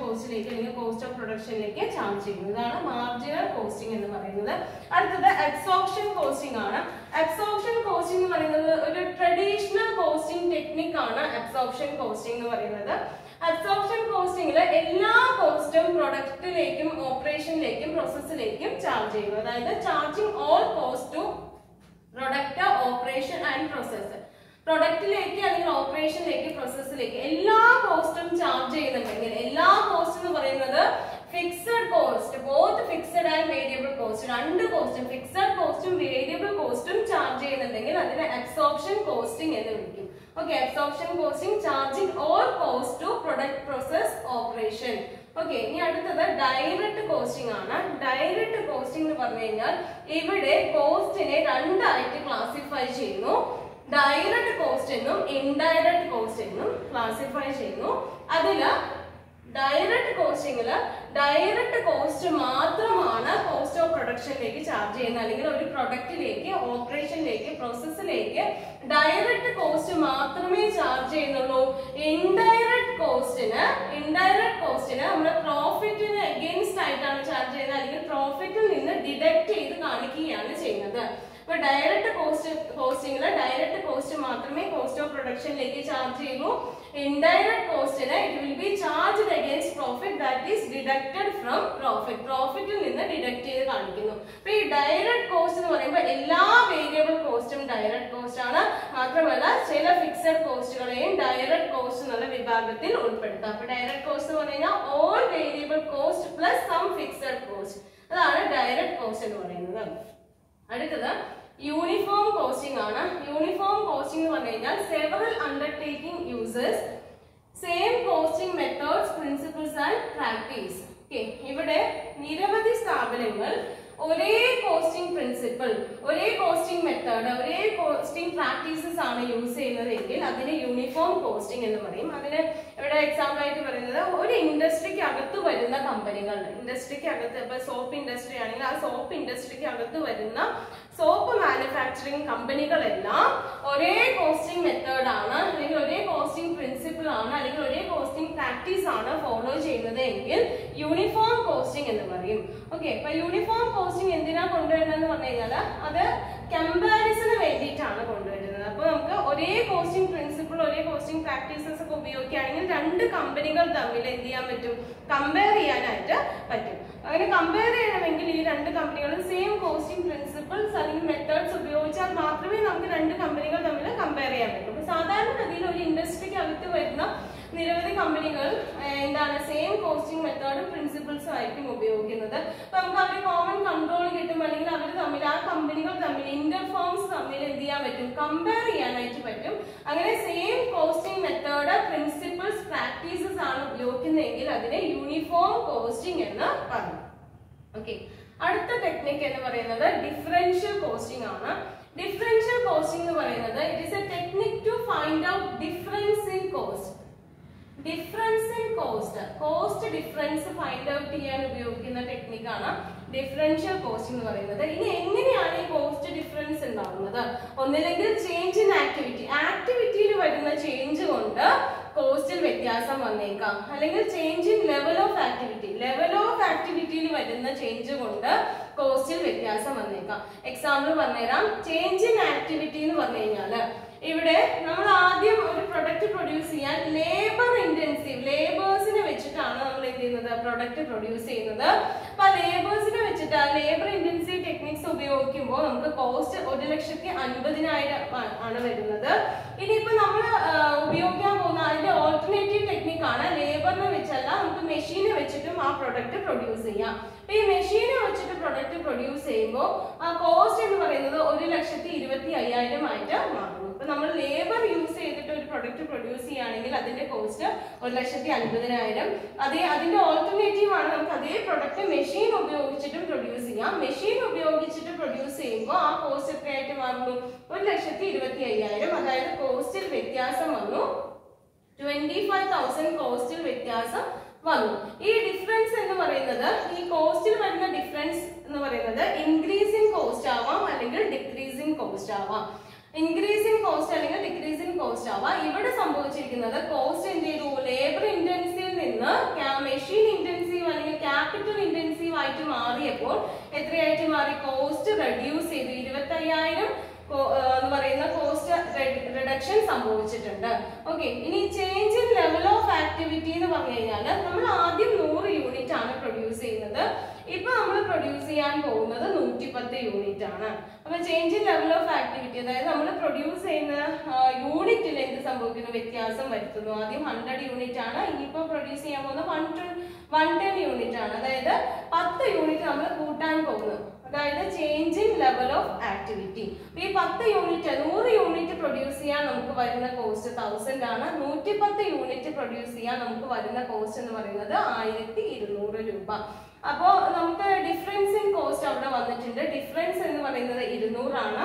കോസ്റ്റിലേക്ക് അല്ലെങ്കിൽ കോസ്റ്റ് ഓഫ് പ്രൊഡക്ഷനിലേക്ക് ചാർജ് ചെയ്യുന്നത്. ഇതാണ് മാർജിനൽ കോസ്റ്റിംഗ് എന്ന് പറയുന്നത്. അടുത്തത് അബ്സോർപ്ഷൻ കോസ്റ്റിംഗ് ആണ്. അബ്സോർപ്ഷൻ കോസ്റ്റിംഗ് എന്ന് പറയുന്നത് ഒരു ട്രഡീഷണൽ കോസ്റ്റിംഗ് ടെക്നിക് ആണ്. അബ്സോർപ്ഷൻ കോസ്റ്റിംഗ് എന്ന് പറയുന്നത് അബ്സോർപ്ഷൻ കോസ്റ്റിംഗിൽ എല്ലാ കോസ്റ്റും പ്രൊഡക്റ്റിലേക്കും ഓപ്പറേഷനിലേക്കും പ്രോസസ്സിലേക്കും ചാർജ് ചെയ്യുന്നു. അതായത് charging all cost to product, operation and process. പ്രൊഡക്റ്റിലേക്ക് അല്ലെങ്കിൽ ഓപ്പറേഷനിലേക്ക് പ്രോസസ്സിലേക്ക് എല്ലാ കോസ്റ്റും ചാർജ് ചെയ്യുന്നുണ്ടെങ്കിൽ, എല്ലാ കോസ്റ്റ് എന്ന് പറയുന്നത് fixed cost, both fixed and variable cost, രണ്ട് കോസ്റ്റും ഫിക്സഡ് കോസ്റ്റും വേരിയബിൾ കോസ്റ്റും ചാർജ് ചെയ്യുന്നുണ്ടെങ്കിൽ അതിനെ അബ്സോർപ്ഷൻ കോസ്റ്റിംഗ് എന്ന് വിളിക്കും. Okay, absorption costing charging all cost to product, process, operation. Okay, ഇനി അടുത്തത് ഡയറക്റ്റ് കോസ്റ്റിംഗ് ആണ്. ഡയറക്റ്റ് കോസ്റ്റിംഗ് എന്ന് പറഞ്ഞു കഴിഞ്ഞാൽ ഇവിടെ കോസ്റ്റിനെ രണ്ടായിട്ട് ക്ലാസിഫൈ ചെയ്യുന്നു. ഡയറക്റ്റ് കോസ്റ്റ് എന്നും ഇൻഡയറക്റ്റ് കോസ്റ്റ് എന്നും ക്ലാസിഫൈ ചെയ്യുന്നു. അതില് ഡയറക്റ്റ് കോസ്റ്റിംഗില് ഡയറക്റ്റ് കോസ്റ്റ് മാത്രമാണ് കോസ്റ്റ് ഓഫ് പ്രൊഡക്ഷനിലേക്ക് ചാർജ് ചെയ്യുന്നത്. അല്ലെങ്കിൽ ഒരു പ്രൊഡക്റ്റിലേക്ക്, ഓപ്പറേഷനിലേക്ക്, പ്രോസസ്സിലേക്ക് ഡയറക്റ്റ് കോസ്റ്റ് മാത്രമേ ചാർജ് ചെയ്യുന്നുള്ളൂ. ഇൻഡയറക്റ്റ് കോസ്റ്റിന് നമ്മുടെ പ്രോഫിറ്റിന് അഗെയിൻസ്റ്റ് ആയിട്ടാണ് ചാർജ് ചെയ്യുന്നത്, അല്ലെങ്കിൽ പ്രോഫിറ്റിൽ നിന്ന് ഡിഡക്ട് ചെയ്ത് കാണിക്കുകയാണ് ചെയ്യുന്നത്. ഇപ്പൊ ഡയറക്റ്റ് കോസ്റ്റിംഗില് ഡയറക്റ്റ് കോസ്റ്റ് മാത്രമേ കോസ്റ്റ് ഓഫ് പ്രൊഡക്ഷനിലേക്ക് ചാർജ് ചെയ്യുന്നു. ഇൻഡയറക്റ്റ് കോസ്റ്റിന് it will be charged against profit that is deducted from profit, പ്രോഫിറ്റിൽ നിന്ന് ഡിഡക്ട് ചെയ്ത് കാണിക്കുന്നു. അപ്പൊ ഈ ഡയറക്റ്റ് കോസ്റ്റ് എന്ന് പറയുമ്പോൾ എല്ലാ വേരിയബിൾ കോസ്റ്റും ഡയറക്റ്റ് കോസ്റ്റ് ആണ്. മാത്രമല്ല ചില ഫിക്സഡ് കോസ്റ്റുകളെയും ഡയറക്റ്റ് കോസ്റ്റ് എന്നുള്ള വിഭാഗത്തിൽ ഉൾപ്പെടുത്താം. അപ്പൊ ഡയറക്റ്റ് കോസ്റ്റ് എന്ന് പറഞ്ഞു കഴിഞ്ഞാൽ all variable cost plus some fixed cost, അതാണ് ഡയറക്റ്റ് കോസ്റ്റ് എന്ന് പറയുന്നത്. അടുത്തത് യൂണിഫോം കോസ്റ്റിംഗ് ആണ്. യൂണിഫോം കോസ്റ്റിംഗ് എന്ന് പറഞ്ഞു കഴിഞ്ഞാൽ several undertaking users same costing methods, principles and practice. Okay, ഇവിടെ നിരവധി സ്ഥാപനങ്ങൾ ഒരേ കോസ്റ്റിംഗ് പ്രിൻസിപ്പിൾ, ഒരേ കോസ്റ്റിംഗ് മെത്തേഡ്, ഒരേ കോസ്റ്റിംഗ് പ്രാക്ടീസസ് ആണ് യൂസ് ചെയ്യുന്നതെങ്കിൽ അതിന് യൂണിഫോം കോസ്റ്റിംഗ് എന്ന് പറയും. അതിന് ഇവിടെ എക്സാമ്പിൾ ആയിട്ട് പറയുന്നത് ഒരു ഇൻഡസ്ട്രിക്ക് അകത്ത് വരുന്ന കമ്പനികൾ, ഇൻഡസ്ട്രിക്ക് അകത്ത് ഇപ്പൊ സോപ്പ് ഇൻഡസ്ട്രി ആണെങ്കിൽ ആ സോപ്പ് ഇൻഡസ്ട്രിക്ക് അകത്ത് വരുന്ന സോപ്പ് മാനുഫാക്ചറിങ് കമ്പനികളെല്ലാം ഒരേ കോസ്റ്റിംഗ് മെത്തേഡ് ആണ്, അല്ലെങ്കിൽ ഒരേ കോസ്റ്റിംഗ് പ്രിൻസിപ്പിൾ ആണ്, അല്ലെങ്കിൽ ഒരേ കോസ്റ്റിംഗ് പ്രാക്ടീസ് ആണ് ഫോളോ ചെയ്യുന്നത് എങ്കിൽ യൂണിഫോം കോസ്റ്റിംഗ് എന്ന് പറയും. ഓക്കെ, അപ്പൊ യൂണിഫോം കോസ്റ്റിംഗ് എന്തിനാ കൊണ്ടുവരുന്നതെന്ന് പറഞ്ഞു കഴിഞ്ഞാൽ അത് കമ്പാരിസന് വേണ്ടിയിട്ടാണ് കൊണ്ടുവരുന്നത്. അപ്പൊ നമുക്ക് ഒരേ കോസ്റ്റിംഗ് പ്രിൻസിപ്പിൾ, ഒരേ കോസ്റ്റിംഗ് പ്രാക്ടീസസ് ഒക്കെ ഉപയോഗിക്കുകയാണെങ്കിൽ രണ്ട് കമ്പനികൾ തമ്മിൽ എന്ത് ചെയ്യാൻ പറ്റും? കമ്പയർ ചെയ്യാനായിട്ട് പറ്റും. അങ്ങനെ കമ്പയർ ചെയ്യണമെങ്കിൽ ഈ രണ്ട് കമ്പനികളും സെയിം കോസ്റ്റിംഗ് പ്രിൻസിപ്പിൾസ് അല്ലെങ്കിൽ മെത്തേഡ്സ് ഉപയോഗിച്ചാൽ മാത്രമേ നമുക്ക് രണ്ട് കമ്പനികൾ തമ്മിൽ കമ്പയർ ചെയ്യാൻ പറ്റൂ. അപ്പൊ സാധാരണഗതിയിൽ ഒരു ഇൻഡസ്ട്രിക്ക് അകത്ത് വരുന്ന നിരവധി കമ്പനികൾ എന്താണ് സെയിം കോസ്റ്റിംഗ് മെത്തേഡും പ്രിൻസിപ്പിൾസും ആയിരിക്കും ഉപയോഗിക്കുന്നത്. അപ്പൊ നമുക്ക് അവര് കോമൺ കൺട്രോൾ കിട്ടും, അല്ലെങ്കിൽ അവർ തമ്മിൽ, ആ കമ്പനികൾ തമ്മിൽ, ഇന്റർഫേംസ് തമ്മിൽ എന്ത് ചെയ്യാൻ പറ്റും? കമ്പയർ ചെയ്യാനായിട്ട് പറ്റും. അങ്ങനെ same costing method, principles, practices ആണ് ഉപയോഗിക്കുന്നതെങ്കിൽ അതിനെ യൂണിഫോം കോസ്റ്റിംഗ് എന്ന് പറയും. ഓക്കെ, അടുത്ത ടെക്നിക് എന്ന് പറയുന്നത് ഡിഫറൻഷ്യൽ കോസ്റ്റിംഗ് ആണ്. ഡിഫറൻഷ്യൽ കോസ്റ്റിംഗ് എന്ന് പറയുന്നത് it is a technique to find out difference in cost. Difference in cost difference find out ചെയ്യാൻ ഉപയോഗിക്കുന്ന ടെക്നിക്കാണ് ഡിഫറൻഷ്യൽ കോസ്റ്റിംഗ് എന്ന് പറയുന്നത്. ഇനി എങ്ങനെയാണ് ഈ കോസ്റ്റ് ഡിഫറൻസ് ഉണ്ടാകുന്നത്? ഒന്നില്ലെങ്കിൽ ചേഞ്ച് ഇൻ ആക്ടിവിറ്റിയിൽ വരുന്ന ചേഞ്ച് കൊണ്ട് കോസ്റ്റിൽ വ്യത്യാസം വന്നേക്കാം, അല്ലെങ്കിൽ ചേഞ്ച് ഇൻ ലെവൽ ഓഫ് ആക്ടിവിറ്റിയിൽ വരുന്ന ചേഞ്ച് കൊണ്ട് കോസ്റ്റിൽ വ്യത്യാസം വന്നേക്കാം. എക്സാമ്പിൾ പറഞ്ഞുതരാം. ചേഞ്ച് ഇൻ ആക്ടിവിറ്റി എന്ന് പറഞ്ഞു കഴിഞ്ഞാല് ഇവിടെ നമ്മൾ ആദ്യം ഒരു പ്രൊഡക്റ്റ് പ്രൊഡ്യൂസ് ചെയ്യാൻ ലേബർ ഇന്റൻസീവ്, ലേബേഴ്സിനെ വെച്ചിട്ടാണ് നമ്മൾ എന്ത് ചെയ്യുന്നത്? പ്രൊഡക്റ്റ് പ്രൊഡ്യൂസ് ചെയ്യുന്നത്. അപ്പൊ ലേബേഴ്സിനെ വെച്ചിട്ട് ലേബർ ഇന്റൻസീവ് ടെക്നിക്സ് ഉപയോഗിക്കുമ്പോൾ നമുക്ക് കോസ്റ്റ് 1,50,000 ആണ് വരുന്നത്. ഇനിയിപ്പോ നമ്മൾ ഉപയോഗിക്കാൻ പോകുന്ന അതിന്റെ ഓൾട്ടർനേറ്റീവ് ടെക്നിക്കാണ് ലേബറിനെ വെച്ചല്ല, നമുക്ക് മെഷീനെ വെച്ചിട്ടും ആ പ്രൊഡക്റ്റ് പ്രൊഡ്യൂസ് ചെയ്യാം. ഈ മെഷീനെ വെച്ചിട്ട് പ്രൊഡക്റ്റ് പ്രൊഡ്യൂസ് ചെയ്യുമ്പോൾ ആ കോസ്റ്റ് എന്ന് പറയുന്നത് 1,25,000 ആയിട്ട് മാറുന്നു. ഇപ്പൊ നമ്മൾ ലേബർ യൂസ് ചെയ്തിട്ട് ഒരു പ്രൊഡക്റ്റ് പ്രൊഡ്യൂസ് ചെയ്യുകയാണെങ്കിൽ അതിന്റെ കോസ്റ്റ് 1,50,000. അതിന്റെ ഓൾട്ടർനേറ്റീവ് ആണ് നമുക്ക് അതേ പ്രൊഡക്റ്റ് മെഷീൻ ഉപയോഗിച്ചിട്ടും പ്രൊഡ്യൂസ് ചെയ്യാം. മെഷീൻ ഉപയോഗിച്ചിട്ട് പ്രൊഡ്യൂസ് ചെയ്യുമ്പോൾ ആ കോസ്റ്റ് എത്രയായിട്ട് മാറുന്നു? 1,25,000. അതായത് കോസ്റ്റിൽ വ്യത്യാസം വന്നു, 25,000 കോസ്റ്റിൽ വ്യത്യാസം വന്നു. ഈ ഡിഫറൻസ് എന്ന് പറയുന്നത്, ഈ കോസ്റ്റിൽ വരുന്ന ഡിഫറൻസ് എന്ന് പറയുന്നത് ഇൻക്രീസിംഗ് കോസ്റ്റ് ആവാം അല്ലെങ്കിൽ ഡിക്രീസിംഗ് കോസ്റ്റ് ആവാം. ഇൻക്രീസിംഗ് കോസ്റ്റ് അല്ലെങ്കിൽ ഡിക്രീസിംഗ് കോസ്റ്റ് ആവാം. ഇവിടെ സംഭവിച്ചിരിക്കുന്നത് കോസ്റ്റ് എന്ത് ചെയ്തു? ലേബർ ഇന്റൻസീവ് നിന്ന് മെഷീൻ ഇന്റൻസീവ് അല്ലെങ്കിൽ ക്യാപിറ്റൽ ഇന്റൻസീവ് ആയിട്ട് മാറിയപ്പോൾ എത്രയായിട്ട് മാറി? കോസ്റ്റ് റെഡ്യൂസ് ചെയ്തു. 25,000 എന്ന് പറയുന്ന കോസ്റ്റ് റിഡക്ഷൻ സംഭവിച്ചിട്ടുണ്ട്. ഓക്കെ, ഇനി change in level of activity എന്ന് പറഞ്ഞു കഴിഞ്ഞാൽ നമ്മൾ ആദ്യം 100 യൂണിറ്റ് ആണ് പ്രൊഡ്യൂസ് ചെയ്യുന്നത്. ഇപ്പൊ നമ്മൾ പ്രൊഡ്യൂസ് ചെയ്യാൻ പോകുന്നത് 110 യൂണിറ്റ് ആണ്. അപ്പൊ change in level of activity, അതായത് നമ്മൾ പ്രൊഡ്യൂസ് ചെയ്യുന്ന യൂണിറ്റിൽ എന്ത് സംഭവിക്കുന്നു? വ്യത്യാസം വരുത്തുന്നു. ആദ്യം 100 യൂണിറ്റ് ആണ്, ഇനിയിപ്പോ പ്രൊഡ്യൂസ് ചെയ്യാൻ പോകുന്നത് 110 യൂണിറ്റ് ആണ്. അതായത് 10 യൂണിറ്റ് നമ്മൾ കൂട്ടാൻ പോകുന്നു. അതായത് change in level of activity. ഈ 10 യൂണിറ്റ് 100 യൂണിറ്റ് പ്രൊഡ്യൂസ് ചെയ്യാൻ നമുക്ക് വരുന്ന കോസ്റ്റ് 1000 ആണ്. 110 യൂണിറ്റ് പ്രൊഡ്യൂസ് ചെയ്യാൻ നമുക്ക് വരുന്ന കോസ്റ്റ് എന്ന് പറയുന്നത് 1,200 രൂപ. അപ്പോൾ നമുക്ക് ഡിഫറൻസ് ഇൻ കോസ്റ്റ് അവിടെ വന്നിട്ടുണ്ട്. ഡിഫറൻസ് എന്ന് പറയുന്നത് 200 ആണ്.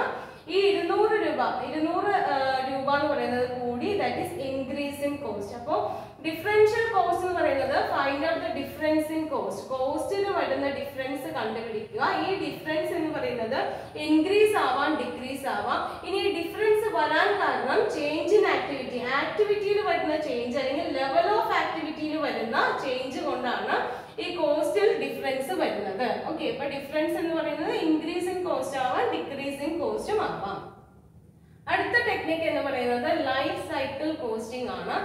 ഈ 200 രൂപ എന്ന് പറയുന്നത് കൂടി, that is increase in cost. അപ്പോൾ ഡിഫറൻഷ്യൽ കോസ്റ്റ് എന്ന് പറയുന്നത് find out the difference in cost. കോസ്റ്റിൽ വരുന്ന ഡിഫറൻസ് കണ്ടുപിടിക്കുക. ഈ ഡിഫറൻസ് എന്ന് പറയുന്നത് ഇൻക്രീസ് ആവാം, ഡിക്രീസ് ആവാം. ഇനി ഈ ഡിഫറൻസ് വരാൻ കാരണം ചേഞ്ച് ഇൻ ആക്ടിവിറ്റി, ആക്ടിവിറ്റിയിൽ വരുന്ന ചേഞ്ച് അല്ലെങ്കിൽ ലെവൽ ഓഫ് ആക്ടിവിറ്റിയിൽ വരുന്ന ചേഞ്ച് കൊണ്ടാണ് ഈ കോസ്റ്റിൽ ഡിഫറൻസ് വരുന്നത്. ഓക്കെ, അപ്പൊ ഡിഫറൻസ് എന്ന് പറയുന്നത് ഇൻക്രീസിംഗ് കോസ്റ്റ് ആവാം, ഡിക്രീസിംഗ് കോസ്റ്റും ആവാം. അടുത്ത ടെക്നിക്ക് എന്ന് പറയുന്നത് ലൈഫ് സൈക്കിൾ കോസ്റ്റിംഗ് ആണ്.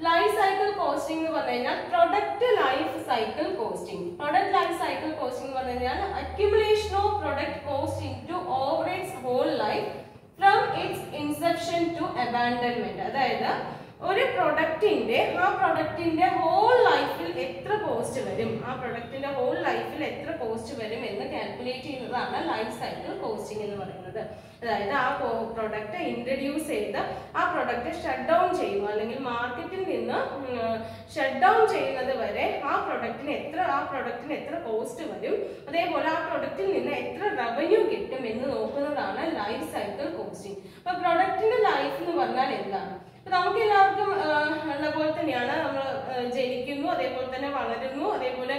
ലൈഫ് സൈക്കിൾ കോസ്റ്റിംഗ് എന്ന് പറഞ്ഞു കഴിഞ്ഞാൽ product life cycle costing. Product life cycle costing എന്ന് പറഞ്ഞു കഴിഞ്ഞാൽ accumulation of product cost into over its whole life from its inception to abandonment. അതായത് ഒരു പ്രൊഡക്റ്റിന്റെ ഹോൾ ലൈഫിൽ എത്ര കോസ്റ്റ് വരും, ആ പ്രൊഡക്റ്റിന്റെ ഹോൾ ലൈഫിൽ എത്ര കോസ്റ്റ് വരും എന്ന് കാൽക്കുലേറ്റ് ചെയ്യുന്നതാണ് ലൈഫ് സൈക്കിൾ കോസ്റ്റിംഗ് എന്ന് പറയുന്നത്. അതായത് ആ പ്രൊഡക്റ്റ് ഇൻട്രൊഡ്യൂസ് ചെയ്ത് ആ പ്രൊഡക്റ്റ് ഷട്ട് ഡൗൺ ചെയ്യുന്നു, അല്ലെങ്കിൽ മാർക്കറ്റിൽ നിന്ന് ഷട്ട് ഡൗൺ ചെയ്യുന്നത് വരെ ആ പ്രൊഡക്റ്റിന് എത്ര കോസ്റ്റ് വരും, അതേപോലെ ആ പ്രൊഡക്റ്റിൽ നിന്ന് എത്ര റവന്യൂ കിട്ടും എന്ന് നോക്കുന്നതാണ് ലൈഫ് സൈക്കിൾ കോസ്റ്റിംഗ്. അപ്പൊ പ്രൊഡക്റ്റിന്റെ ലൈഫ് എന്ന് പറഞ്ഞാൽ എന്താണ്? നമുക്ക് എല്ലാവർക്കും ഉള്ള പോലെ തന്നെയാണ്. നമ്മൾ ജനിക്കുന്നു, അതേപോലെ തന്നെ വളരുന്നു, അതേപോലെ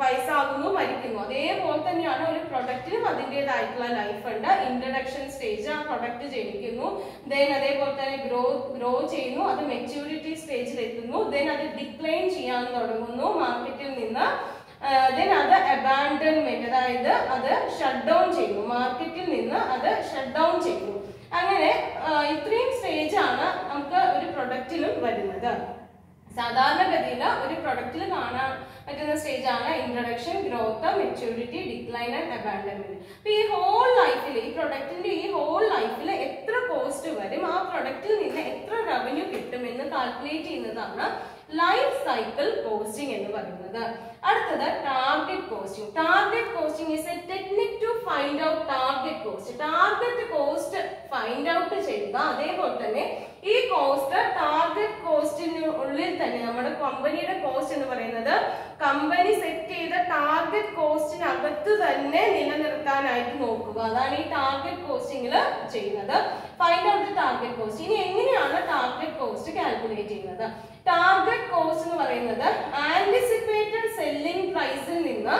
വയസ്സാകുന്നു, മരിക്കുന്നു. അതേപോലെ തന്നെയാണ് ഒരു പ്രൊഡക്റ്റിനും അതിൻ്റെതായിട്ടുള്ള ലൈഫ് ഉണ്ട്. ഇൻട്രഡക്ഷൻ സ്റ്റേജ്, ആ പ്രൊഡക്റ്റ് ജനിക്കുന്നു, ദെൻ അതേപോലെ തന്നെ ഗ്രോ ചെയ്യുന്നു, അത് മെച്യൂരിറ്റി സ്റ്റേജിൽ എത്തുന്നു, ദെൻ അത് ഡിക്ലൈൻ ചെയ്യാൻ തുടങ്ങുന്നു മാർക്കറ്റിൽ നിന്ന്, ദെൻ അത് അബാൻഡൻമെന്റ്, അതായത് അത് ഷട്ട് ഡൗൺ ചെയ്യുന്നു, മാർക്കറ്റിൽ നിന്ന് അത് ഷട്ട് ഡൗൺ ചെയ്യുന്നു. അങ്ങനെ ഇത്രയും സ്റ്റേജ് ആണ് നമുക്ക് ഒരു പ്രൊഡക്റ്റിലും വരുന്നത്. സാധാരണഗതിയിൽ ഒരു പ്രൊഡക്റ്റിൽ കാണാൻ പറ്റുന്ന സ്റ്റേജ് ആണ് introduction, growth, maturity, decline and abandonment. അപ്പൊ ഈ ഹോൾ ലൈഫിൽ, ഈ പ്രൊഡക്റ്റിന്റെ ഈ ഹോൾ ലൈഫിൽ എത്ര കോസ്റ്റ് വരും, ആ പ്രൊഡക്റ്റിൽ നിന്ന് എത്ര റവന്യൂ കിട്ടും എന്ന് കാൽക്കുലേറ്റ് ചെയ്യുന്നതാണ് ലൈഫ് സൈക്കിൾ കോസ്റ്റിംഗ് എന്ന് പറയുന്നത്. അടുത്തത് target costing. Target costing is a technique to find out target cost. Target cost find out ചെയ്യുക. അതേപോലെ തന്നെ ഈ കോസ്റ്റ് ടാർഗറ്റ് കോസ്റ്റിന് ഉള്ളിൽ തന്നെ, നമ്മുടെ കമ്പനിയുടെ കോസ്റ്റ് എന്ന് പറയുന്നത് കമ്പനി സെറ്റ് ചെയ്ത ടാർഗറ്റ് കോസ്റ്റിനകത്ത് തന്നെ നിലനിർത്താനായിട്ട് നോക്കുക. അതാണ് ഈ ടാർഗറ്റ് കോസ്റ്റിംഗിൽ ചെയ്യുന്നത്. Find out the target cost. ഇനി എങ്ങനെയാണ് ടാർഗറ്റ് കോസ്റ്റ് കാൽക്കുലേറ്റ് ചെയ്യുന്നത്? ടാർഗറ്റ് കോസ്റ്റ് എന്ന് പറയുന്നത് ആന്റിസിപ്പേറ്റഡ് സെല്ലിംഗ് പ്രൈസിൽ നിന്ന്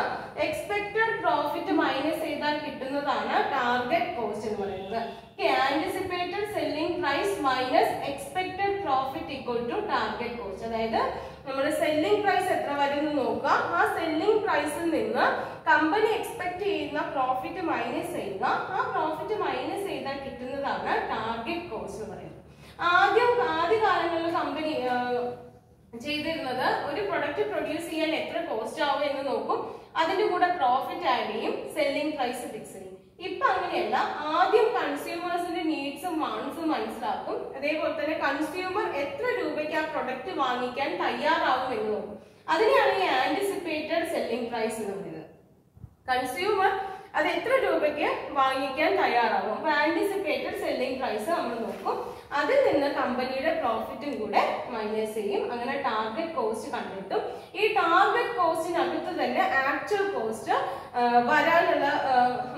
എക്സ്പെക്ടഡ് പ്രോഫിറ്റ് മൈനസ് ചെയ്താൽ കിട്ടുന്നതാണ് ടാർഗറ്റ് കോസ്റ്റ് എന്ന് പറയുന്നത്. Anticipated selling price minus expected profit equal to target cost. അതായത് നമ്മുടെ സെല്ലിംഗ് പ്രൈസ് എത്ര വരും എന്ന് നോക്കുക, ആ സെല്ലിംഗ് പ്രൈസിൽ നിന്ന് കമ്പനി എക്സ്പെക്ട് ചെയ്യുന്ന പ്രോഫിറ്റ് മൈനസ് ചെയ്യുക, ആ പ്രോഫിറ്റ് മൈനസ് ചെയ്താൽ കിട്ടുന്നതാണ് ടാർഗറ്റ് കോസ്റ്റ് എന്ന് പറയുന്നത്. ആദ്യ കാലങ്ങളിൽ കമ്പനി ചെയ്തിരുന്നത് ഒരു പ്രൊഡക്റ്റ് പ്രൊഡ്യൂസ് ചെയ്യാൻ എത്ര കോസ്റ്റ് ആവും എന്ന് നോക്കും, അതിന്റെ കൂടെ പ്രോഫിറ്റ് ആഡ് ചെയ്യും, സെല്ലിംഗ് പ്രൈസ് ഫിക്സ് ചെയ്യും. ഇപ്പൊ അങ്ങനെയല്ല. ആദ്യം കൺസ്യൂമേഴ്സിന്റെ നീഡ്സും വാണ്ട്സും മനസ്സിലാക്കും, അതേപോലെ തന്നെ കൺസ്യൂമർ എത്ര രൂപയ്ക്ക് ആ പ്രൊഡക്റ്റ് വാങ്ങിക്കാൻ തയ്യാറാവും എന്ന് നോക്കും. അതിനെയാണ് ഈ ആന്റിസിപ്പേറ്റഡ് സെല്ലിംഗ് പ്രൈസ് എന്ന് പറയുന്നത്. കൺസ്യൂമർ അത് എത്ര രൂപയ്ക്ക് വാങ്ങിക്കാൻ തയ്യാറാവും. അപ്പൊ ആന്റിസിപ്പേറ്റഡ് സെല്ലിംഗ് പ്രൈസ് നമ്മൾ നോക്കും. അതിൽ നിന്ന് കമ്പനിയുടെ പ്രോഫിറ്റും കൂടെ മൈനസ് ചെയ്യും. അങ്ങനെ ടാർഗറ്റ് കോസ്റ്റ് കണ്ടെത്തും. ഈ ടാർഗറ്റ് കോസ്റ്റിനകത്ത് തന്നെ ആക്ച്വൽ കോസ്റ്റ്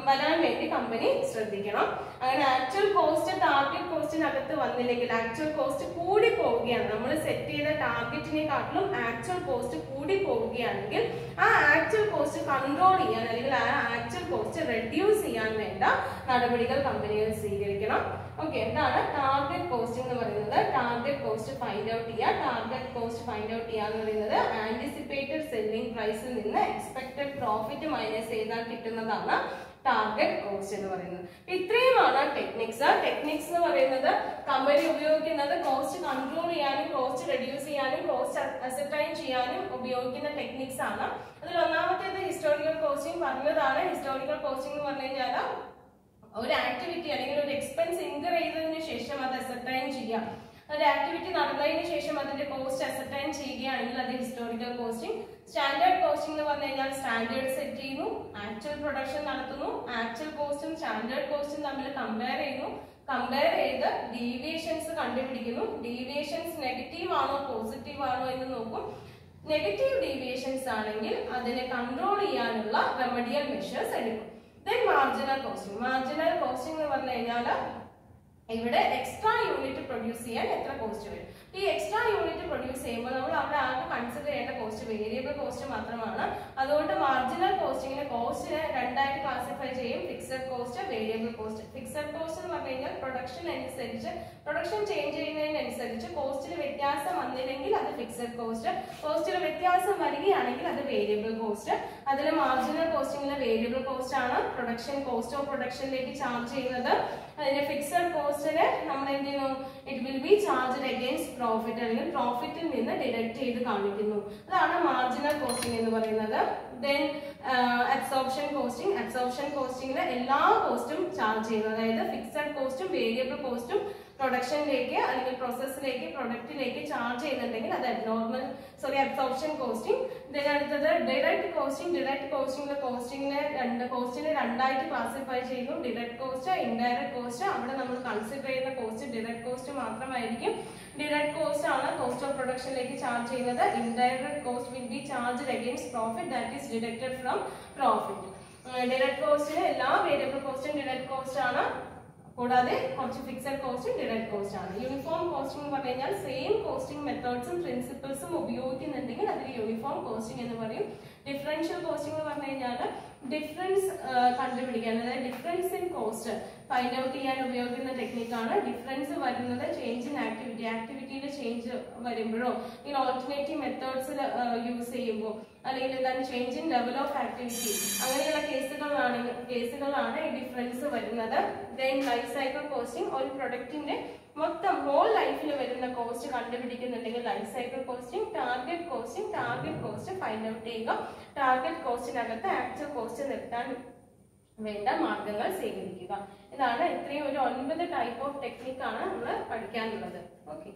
വരാൻ വേണ്ടി കമ്പനി ശ്രദ്ധിക്കണം. അങ്ങനെ ആക്ച്വൽ കോസ്റ്റ് ടാർഗറ്റ് കോസ്റ്റിനകത്ത് വന്നില്ലെങ്കിൽ ആക്ച്വൽ കോസ്റ്റ് കൂടി പോവുകയാണ്, നമ്മൾ സെറ്റ് ചെയ്ത ടാർഗറ്റിനെക്കാട്ടിലും ആക്ച്വൽ കോസ്റ്റ് കൂടി പോവുകയാണെങ്കിൽ ആ ആക്ച്വൽ കോസ്റ്റ് കൺട്രോൾ ചെയ്യാൻ അല്ലെങ്കിൽ ആ ആക്ച്വൽ കോസ്റ്റ് റെഡ്യൂസ് ചെയ്യാൻ വേണ്ട നടപടികൾ കമ്പനികൾ സ്വീകരിക്കണം. ഓക്കെ, എന്താണ് ടാർഗറ്റ് കോസ്റ്റ് എന്ന് പറയുന്നത്? ടാർഗറ്റ് കോസ്റ്റ് ഫൈൻഡ് ഔട്ട് ചെയ്യുക. ടാർഗറ്റ് കോസ്റ്റ് ഫൈൻഡ് ഔട്ട് ചെയ്യുക എന്ന് പറയുന്നത് ആന്റിസിപ്പേറ്റഡ് സെല്ലിംഗ് പ്രൈസിൽ നിന്ന് എക്സ്പെക്ടഡ് പ്രോഫിറ്റ് മൈനസ് ചെയ്താൽ കിട്ടുന്നതാണ് ടാർഗറ്റ് കോസ്റ്റ് എന്ന് പറയുന്നത്. ഇത്രയുമാണ് ടെക്നിക്സ്. ടെക്നിക്സ് എന്ന് പറയുന്നത് കമ്പനി ഉപയോഗിക്കുന്നത് കോസ്റ്റ് കൺട്രോൾ ചെയ്യാനും കോസ്റ്റ് റെഡ്യൂസ് ചെയ്യാനും കോസ്റ്റ് അസർട്ടൈൻ ചെയ്യാനും ഉപയോഗിക്കുന്ന ടെക്നിക്സ് ആണ്. അതിൽ ഒന്നാമത്തേത് ഹിസ്റ്റോറിക്കൽ കോസ്റ്റിംഗ് പറഞ്ഞതാണ്. ഹിസ്റ്റോറിക്കൽ കോസ്റ്റിംഗ് എന്ന് പറഞ്ഞു കഴിഞ്ഞാൽ ഒരു ആക്ടിവിറ്റി അല്ലെങ്കിൽ ഒരു എക്സ്പെൻസ് ഇൻകർ ചെയ്തതിനു ശേഷം അത് അസർട്ടൈൻ ചെയ്യാം. ഒരു ആക്ടിവിറ്റി നടന്നതിന് ശേഷം അതിന്റെ കോസ്റ്റ് അസർട്ടൈൻ ചെയ്യുകയാണെങ്കിൽ അത് ഹിസ്റ്റോറിക്കൽ കോസ്റ്റിംഗ്. സ്റ്റാൻഡേർഡ് കോസ്റ്റിംഗ് എന്ന് പറഞ്ഞു കഴിഞ്ഞാൽ സ്റ്റാൻഡേർഡ് സെറ്റ് ചെയ്യുന്നു, ആക്ച്വൽ പ്രൊഡക്ഷൻ നടത്തുന്നു, ആക്ച്വൽ കോസ്റ്റും സ്റ്റാൻഡേർഡ് കോസ്റ്റും തമ്മിൽ കമ്പയർ ചെയ്യുന്നു, കമ്പയർ ചെയ്ത് ഡീവിയേഷൻസ് കണ്ടുപിടിക്കുന്നു. ഡീവിയേഷൻസ് നെഗറ്റീവ് ആണോ പോസിറ്റീവ് ആണോ എന്ന് നോക്കും. നെഗറ്റീവ് ഡീവിയേഷൻസ് ആണെങ്കിൽ അതിനെ കൺട്രോൾ ചെയ്യാനുള്ള റെമഡിയൽ മെഷേഴ്സ് എടുക്കും. Then marginal costing. Marginal costing എന്ന് പറഞ്ഞു കഴിഞ്ഞാൽ ഇവിടെ എക്സ്ട്രാ യൂണിറ്റ് പ്രൊഡ്യൂസ് ചെയ്യാൻ എത്ര കോസ്റ്റ് വരും. ഈ എക്സ്ട്രാ യൂണിറ്റ് പ്രൊഡ്യൂസ് ചെയ്യുമ്പോൾ നമ്മൾ അവിടെ ആകെ കൺസിഡർ ചെയ്യേണ്ട കോസ്റ്റ് വേരിയബിൾ കോസ്റ്റ് മാത്രമാണ്. അതുകൊണ്ട് മാർജിനൽ കോസ്റ്റിങ്ങിന് കോസ്റ്റിനെ രണ്ടായിട്ട് ക്ലാസിഫൈ ചെയ്യും. Fixed cost, variable cost. Fixed cost എന്ന് പറഞ്ഞു കഴിഞ്ഞാൽ പ്രൊഡക്ഷൻ അനുസരിച്ച് പ്രൊഡക്ഷൻ ചേഞ്ച് ചെയ്യുന്നതിനനുസരിച്ച് കോസ്റ്റിൽ വ്യത്യാസം വന്നില്ലെങ്കിൽ അത് ഫിക്സഡ് കോസ്റ്റ്, കോസ്റ്റിൽ വ്യത്യാസം വരികയാണെങ്കിൽ അത് വേരിയബിൾ കോസ്റ്റ്. അതിൽ മാർജിനൽ കോസ്റ്റിംഗിലെ വേരിയബിൾ കോസ്റ്റ് ആണ് പ്രൊഡക്ഷൻ കോസ്റ്റ് ഓഫ് പ്രൊഡക്ഷനിലേക്ക് ചാർജ് ചെയ്യുന്നത്. അതിന്റെ ഫിക്സഡ് കോസ്റ്റിന് നമ്മൾ എന്ത് ചെയ്യുന്നു? It will be charged against profit അല്ലെങ്കിൽ പ്രോഫിറ്റിൽ നിന്ന് ഡിഡക്ട് ചെയ്ത് കാണിക്കുന്നു. അതാണ് മാർജിനൽ കോസ്റ്റിംഗ് എന്ന് പറയുന്നത്. Then absorption costing. അബ്സോർപ്ഷൻ കോസ്റ്റിംഗിന് എല്ലാ കോസ്റ്റും ചാർജ് ചെയ്യുന്നു. അതായത് ഫിക്സഡ് കോസ്റ്റും വേരിയബിൾ കോസ്റ്റും പ്രൊഡക്ഷനിലേക്ക് അല്ലെങ്കിൽ പ്രോസസ്സിലേക്ക് പ്രൊഡക്റ്റിലേക്ക് ചാർജ് ചെയ്യുന്നുണ്ടെങ്കിൽ അത് അബ്സോർപ്ഷൻ കോസ്റ്റിംഗ്. ദെൻ അടുത്തത് ഡയറക്റ്റ് കോസ്റ്റിംഗ്. ഡയറക്റ്റ് കോസ്റ്റിംഗിനെ രണ്ടായിട്ട് ക്ലാസിഫൈ ചെയ്യുന്നു. Direct cost, indirect cost. അവിടെ നമ്മൾ കൺസിഡർ ചെയ്യുന്ന കോസ്റ്റ് ഡയറക്റ്റ് കോസ്റ്റ് മാത്രമായിരിക്കും. ഡയറക്റ്റ് കോസ്റ്റ് ആണ് കോസ്റ്റ് ഓഫ് പ്രൊഡക്ഷനിലേക്ക് ചാർജ് ചെയ്യുന്നത്. Indirect cost will be charged against profit that is deducted from profit. Direct കോസ്റ്റിന് എല്ലാ വേരിയബിൾ കോസ്റ്റും ഡയറക്റ്റ് കോസ്റ്റ് ആണ്. കൂടാതെ കുറച്ച് ഫിക്സഡ് കോസ്റ്റും ഡയറക്റ്റ് കോസ്റ്റ് ആണ്. യൂണിഫോം കോസ്റ്റിംഗ് എന്ന് പറഞ്ഞു കഴിഞ്ഞാൽ സെയിം കോസ്റ്റിംഗ് മെത്തേഡ്സും പ്രിൻസിപ്പിൾസും ഉപയോഗിക്കുന്നുണ്ടെങ്കിൽ അതിന് യൂണിഫോം കോസ്റ്റിംഗ് എന്ന് പറയും. ഡിഫറൻഷ്യൽ കോസ്റ്റിംഗ് എന്ന് പറഞ്ഞു കഴിഞ്ഞാൽ ഡിഫറൻസ് കണ്ടുപിടിക്കാൻ, അതായത് difference in cost find out ചെയ്യാൻ ഉപയോഗിക്കുന്ന ടെക്നിക്കാണ്. ഡിഫറൻസ് വരുന്നത് ചേഞ്ച് ഇൻ ആക്ടിവിറ്റി, ആക്ടിവിറ്റിയിൽ ചേഞ്ച് വരുമ്പോഴോ ഇങ്ങനെ ഓൾട്ടർനേറ്റീവ് മെത്തേഡ്സിൽ യൂസ് ചെയ്യുമ്പോൾ അല്ലെങ്കിൽ എന്താണ് change in level of activity അങ്ങനെയുള്ള കേസുകളാണ് ഈ ഡിഫറൻസ് വരുന്നത്. Then life cycle costing. ഒരു പ്രൊഡക്റ്റിന്റെ മൊത്തം ഹോൾ ലൈഫിൽ വരുന്ന കോസ്റ്റ് കണ്ടുപിടിക്കുന്നുണ്ടെങ്കിൽ life cycle costing. Target cost find out ചെയ്യുക. ടാർഗറ്റ് കോസ്റ്റിനകത്ത് ആക്ച്വൽ കോസ്റ്റ് നിർത്താൻ വേണ്ട മാർഗങ്ങൾ സ്വീകരിക്കുക. ഇതാണ് ഇത്രയും ഒരു 9 ടൈപ്പ് ഓഫ് ടെക്നിക്കാണ് നമ്മൾ പഠിക്കാനുള്ളത്. ഓക്കെ.